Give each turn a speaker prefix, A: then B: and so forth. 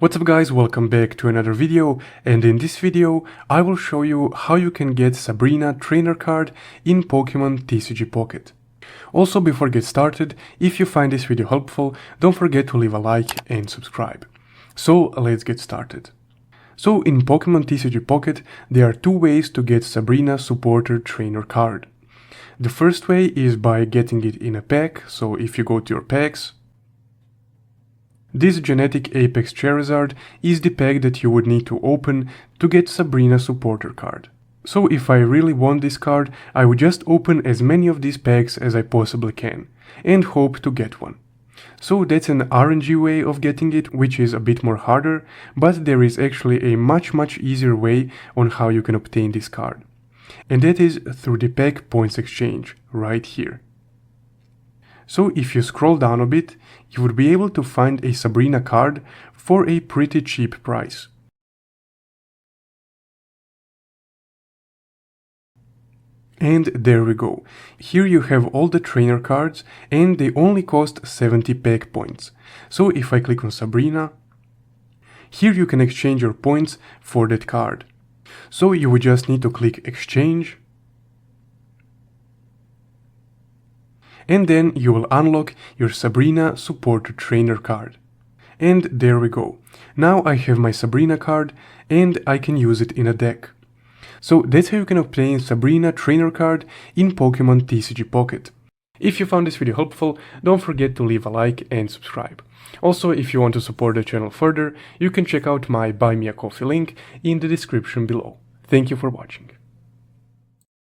A: What's up guys, welcome back to another video, and in this video I will show you how you can get Sabrina trainer card in Pokemon TCG Pocket. Also, before I get started, if you find this video helpful, don't forget to leave a like and subscribe. So let's get started. So in Pokemon TCG Pocket there are two ways to get Sabrina supporter trainer card. The first way is by getting it in a pack, so if you go to your packs, this Genetic Apex Charizard is the pack that you would need to open to get Sabrina supporter card. So if I really want this card, I would just open as many of these packs as I possibly can, and hope to get one. So that's an RNG way of getting it, which is a bit more harder, but there is actually a much easier way on how you can obtain this card. And that is through the pack points exchange, right here. So if you scroll down a bit, you would be able to find a Sabrina card for a pretty cheap price. And there we go. Here you have all the trainer cards and they only cost 70 pack points. So if I click on Sabrina, here you can exchange your points for that card. So you would just need to click exchange, and then you will unlock your Sabrina supporter trainer card. And there we go. Now I have my Sabrina card and I can use it in a deck. So that's how you can obtain Sabrina trainer card in Pokemon TCG Pocket. If you found this video helpful, don't forget to leave a like and subscribe. Also, if you want to support the channel further, you can check out my Buy Me a Coffee link in the description below. Thank you for watching.